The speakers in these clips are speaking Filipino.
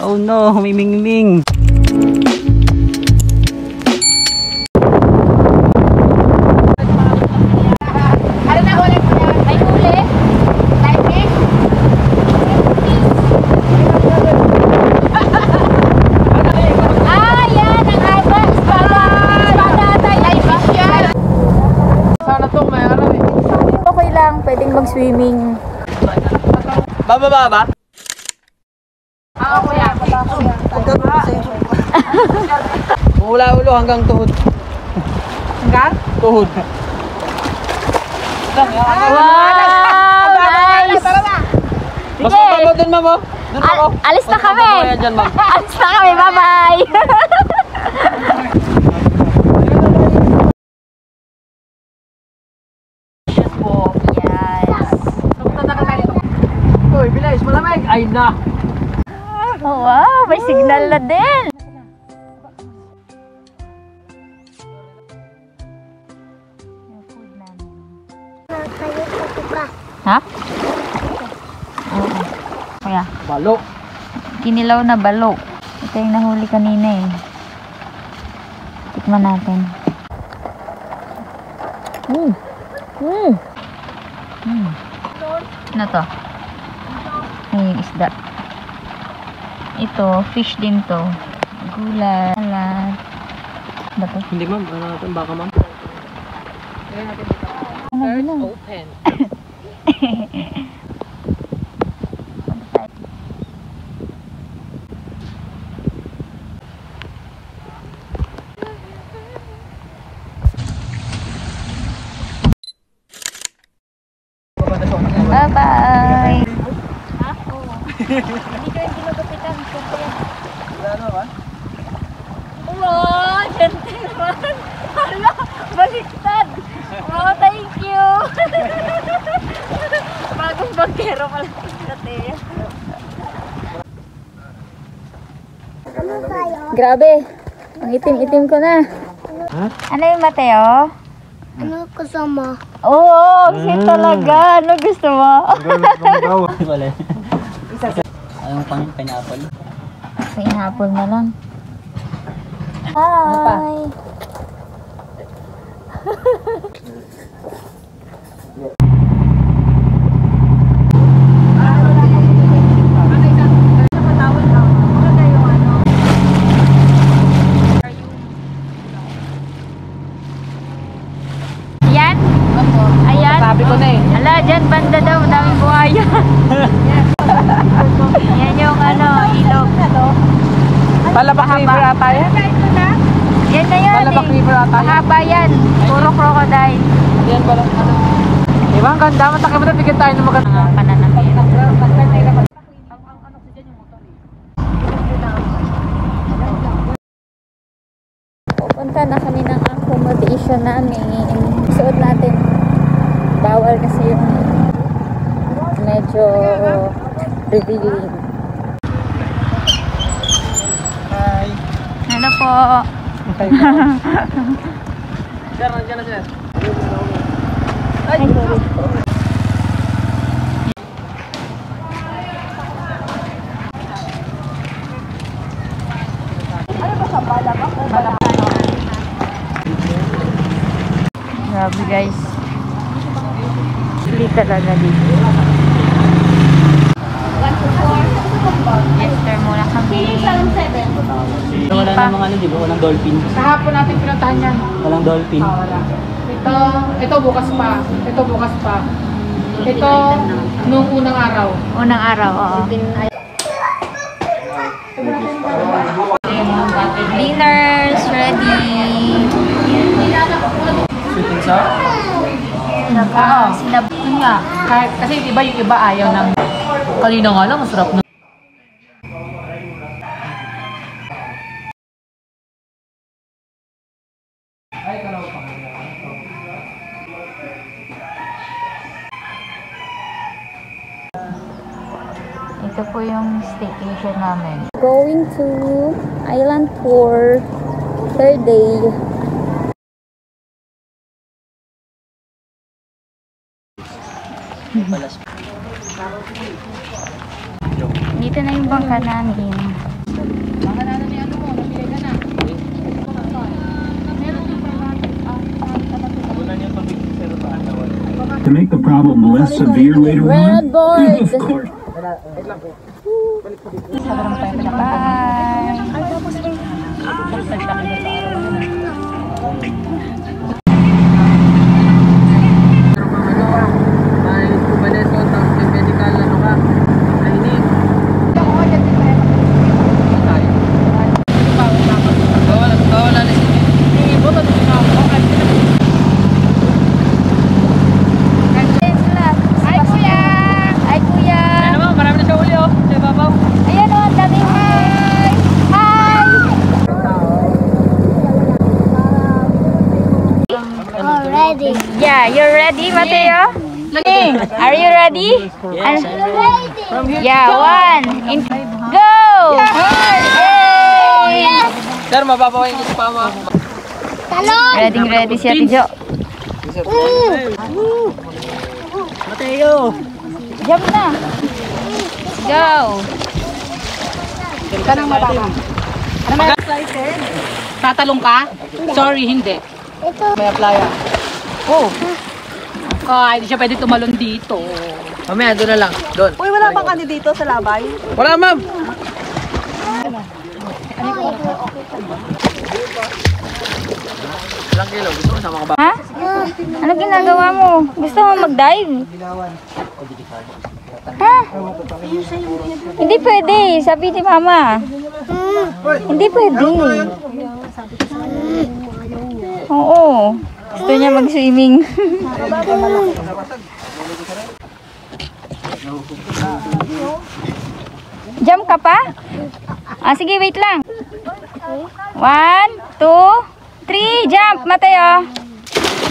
Oh no, humimingming. Ano na ulit mo yan? May huli? Timing? Ah, yan! Ang aba! Espada! Espada tayo! Live fish yan! Sana to, may alam eh. Okay lang, pwedeng mag-swimming. Bababa ba? Ako yan. Mula ulo hanggang tuhod. Hanggang? Tuhod. Wow! Nice! Mas mamo dun, mamo. Dun ako. Alis na kami! Dyan, ma'am. Alis na kami! Bye-bye! Uy, bilis, malamig. Ay na. Oh, wow! May signal na din! Yung food namin. Ha? Oo. Kuya, Balo. kinilaw na balo. Ito yung nahuli kanina eh. Tikman natin. Ano to? Ay, yung isda. Ito, fish din to. Gulay, salad. Ano to? Hindi, ma'am. Ano natin? Baka, ma'am. Ano? Open. Bye-bye! Wow! Gentleman! Hala! Baliktad! Wow, thank you! Bagong bangkero pala natin. Grabe! Ang itim-itim ko na. Ano yung Mateo? Ano kasama? Oo, kasi talaga. Ano gusto mo? Wala. Anong pineapple? Pineapple na lang. Hi! Ayan? Ayan? Sabi ko na eh. Ala, dyan banda daw. Daming buhaya. Yan yung ano, ilog. Palabak river ata yan. Yan na yan Palabak river ata yan. Mahaba yan. Puro crocodile. Yan ba lang? Ano? Diba? Ang ganda. Matakip na bigyan tayo ng maganda. Mga pananamit. Pupunta na kami ng accommodation namin. Suot natin. Bawal kasi yung medyo revealing. Hi. Hello po. Sir, nandiyan na sir. Ay, sorry. Grabe guys. Hindi talaga dito. Esther muna kami. Wala namang ano, di ba? Walang dolphin. Kahapon natin pinuntahan yan. Walang dolphin. Wala. Ito bukas pa. Ito bukas pa. Ito nung unang araw. Unang araw, oo. Dinner's ready. Shooting star? Sinab... Yun nga. Kasi iba yung iba ayaw ng... Kanina nga lang, masarap na. Ito po yung staycation namin. Going to island tour, third day. Dito na yung bangka namin. Baka na ni ano mo, nabili ka na. To make the problem less severe later on? Of course. Already. Yeah, you're ready, Mateo? Are you ready? Yes, Yeah, one. Go! Yay! Sir, mababawain ko sa pama. Talon! Ready si Ate Jo. Mateo! Jump na. Go! Kanang mababa. Tatalong ka? Sorry, hindi. Ito. May playa. Oh. Ay, hindi siya pwede tumalon dito. Mamaya, doon na lang. Doon. Uy, wala bang kani dito sa labay? Wala, ma'am! Ilang kilo? Gusto mo sama ka ba? Ha? Ano ginagawa mo? Gusto mo mag-dive? Ha? Hindi pwede. Sabi ni Mama. Hindi pwede. Oo. Gusto niya mag-swimming. Jump ka pa? Ah, sige, wait lang. 1, 2, 3, jump, Mateo.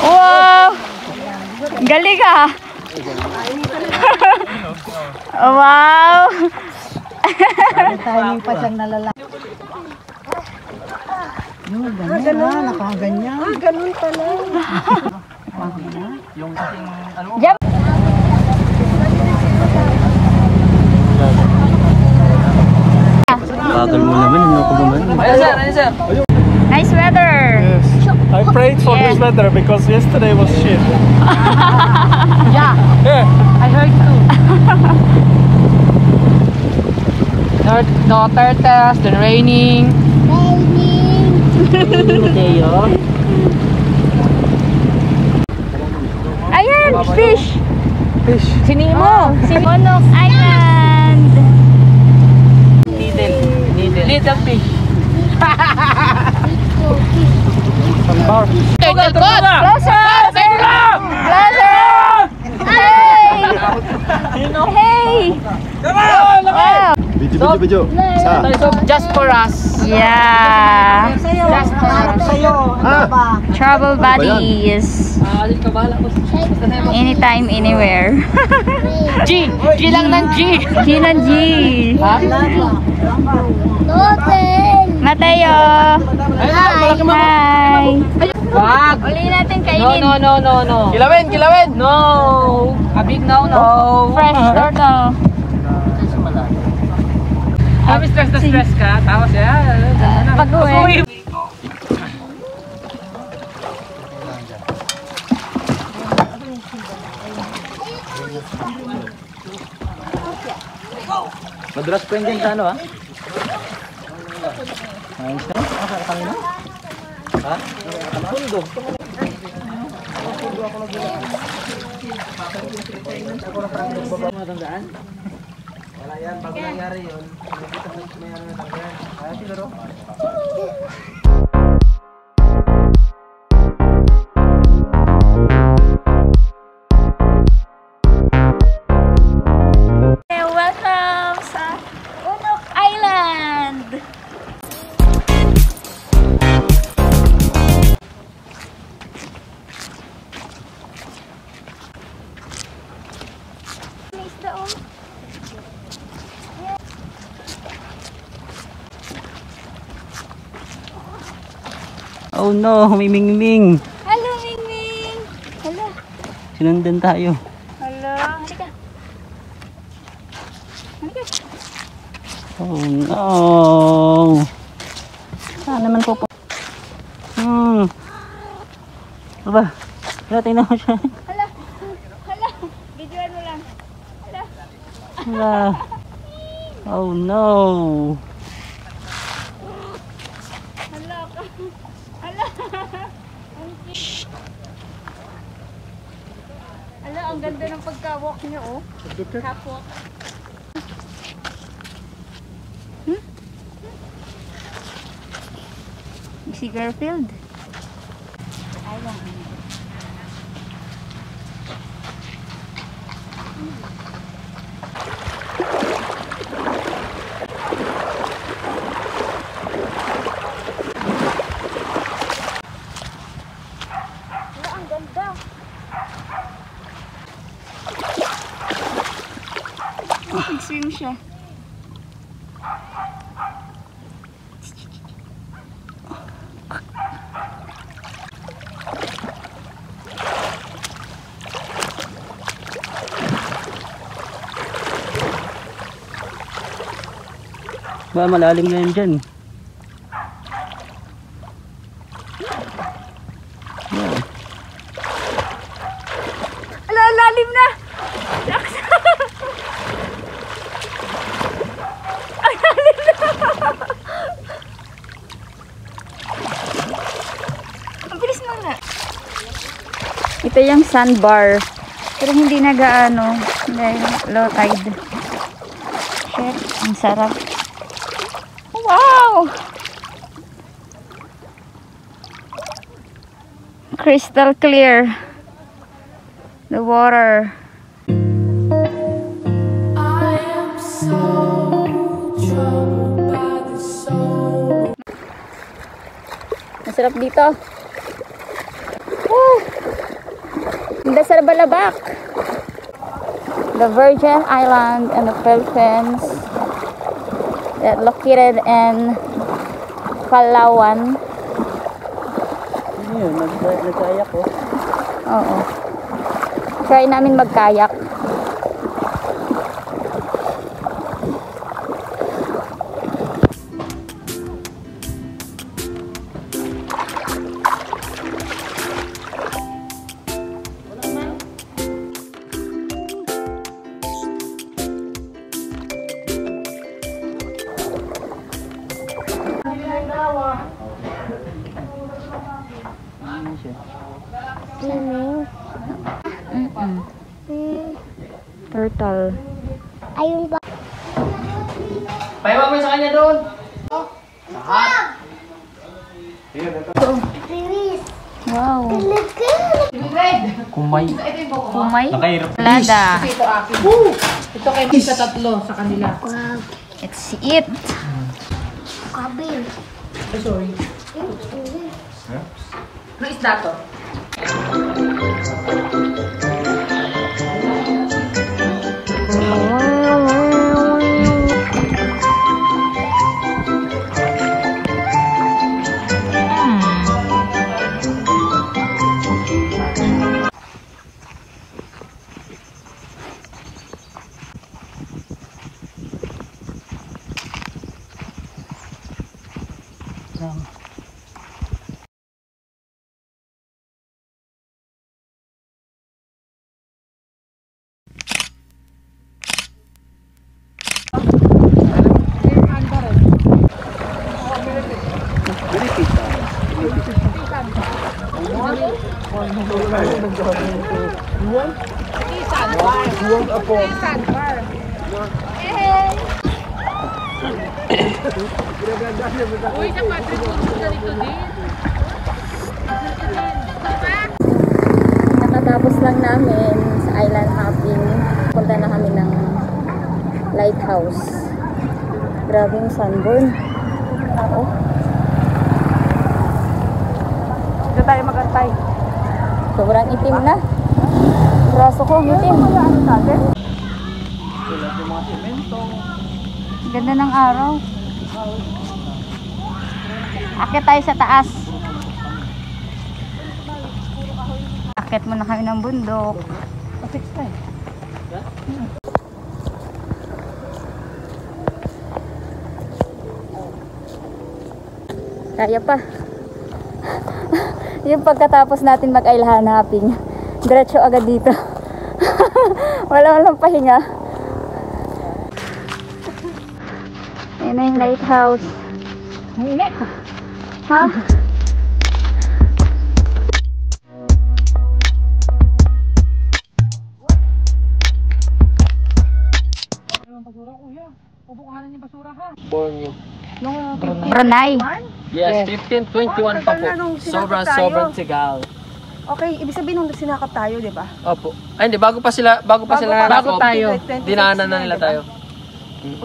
Wow! Galing ka. Wow! Timing pa siyang nalala. Ganun, nakaganyan. Ganun pala. Jump! Bagal mo naman, hindi ako bumalik. Ayun, sir! Ayun, sir! Nice weather. I prayed for this weather because yesterday was shit. Yeah, Yeah. I heard too. No turtles, then raining. Mateo. Ayan, fish. Sinimo. Monok Island. Needle. Needle. Little fish. Closer! Closer! Hey! Hey! Wow! Video. Sa. Just for us. Yeah! Just for us. Travel buddies. Alin ka bahala ko. Anytime, anywhere. G. G lang ng G. G ng G. Hotel. Mateo. Hi. Wag. Uli natin No, kainin. no. Kilawin! Kilawin! No. A big no. Fresh or no? Kami stress na stress ka. Tapos yan. Pag-uwi. Madulas pa yung dyan sa ano, ha? Ayos na? Kanina? Ha? Pundo. Matandaan? Wala yan. Bago nangyari yun, nakikita sa may ano na tanggalan. Kaya siguro? Welcome sa Monok Island. Oh no, humimingming. Hello, Mingming. Hello. Sinundan tayo. Hello. Halika. Halika. Oh no. Saan naman po po? Aba, tingnan mo siya. Hala, videoan mo lang. Hala. Oh no. Hala, ang ganda ng pagka-walk niya, oh. Catwalk. Si Garfield. Ang ganda. Nag-swim siya. Ba, malalim na yun dyan. Yeah. Ala, lalim na! Ang lalim na! Ang bilis mo na. Ito yung sandbar. Pero hindi na gaano dahil low tide. Shit, ang sarap. Wow! Crystal clear. The water. Masarap dito. Woo! Ganda sa Balabak. The Virgin Island and the Philippines that located in Palawan. Ano yun? Nagkayak ko. Oo. Try namin magkayak. Turtle. Ayun ba? Pahiwa mo sa kanya doon. Release. Wow. Kumay. Kumay. Nakahirap. Lada. Ito akin. Ito kayo sa tatlo sa kanila. Wow. It's it. Kabil. Oh, sorry. Ano isda to? Uy, sa patributo na rito din. Nakatapos lang namin sa island hopping. Punta na kami ng lighthouse. Grabe yung sunburn. Oo. Dito tayo magantay. Sobrang itim na. Braso ko, itim. Ganda ng araw. Akit tayo sa taas. Akit muna kami ng bundok. Kaya pa. Yung pagkatapos natin mag-island hopping, diretso agad dito. Walang pahinga. Ayan na yung lighthouse. Ha? Borneo. Brunei. Yes, 1521 pa po. Sobrang sigal. Okay, ibig sabihin nung sinakap tayo, di ba? Opo. Ay hindi, bago pa sila nakakop, tayo. dinaanan na nila tayo.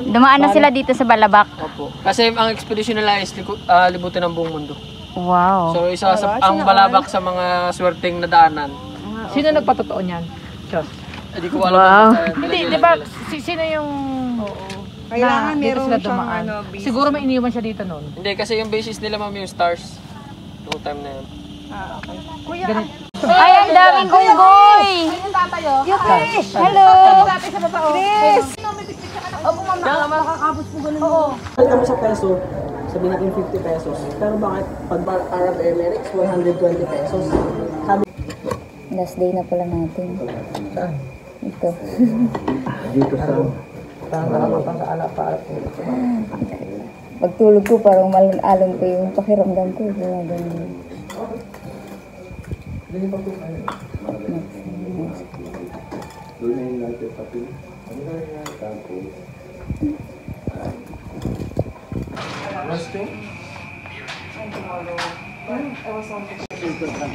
Dumaan na sila dito sa Balabac. Opo. Kasi ang expedition nila is libutin ang buong mundo. Wow. So isa sa ang Balabac sa mga swerteng na daanan. Sino nagpatotoo niyan? Hindi ko alam. Wow. Hindi, di ba? Sino yung... Kailangan dito meron sila siyang dumaan? base. Siguro may iniwan siya dito noon. Hindi, kasi yung basis nila ma'am yung stars. Noong time na yun. Kuya, Ay, ang daming unggoy! Yung fish! Hello! Chris! Kami sa peso, sabihin natin 50 pesos. Pero bakit pag Arab Emirates, 120 pesos? Sabi Last day na pala natin. Ito. Dito sa... Pagtulog ko, parang malalong ko yung pakiramdam ko. Ganyan.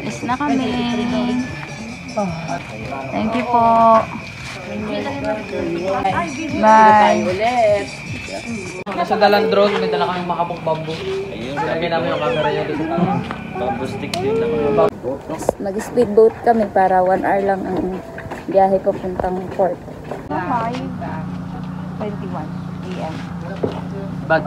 Is na kami. Thank you po. Bye. nasa dalang drone, may dala kami makapong bamboo. Lagyan namin yung camera niya doon. Bamboo stick din naman. Mag-speedboat kami para 1 hour lang ang biyahe papuntang port. 5:21 AM. Bag.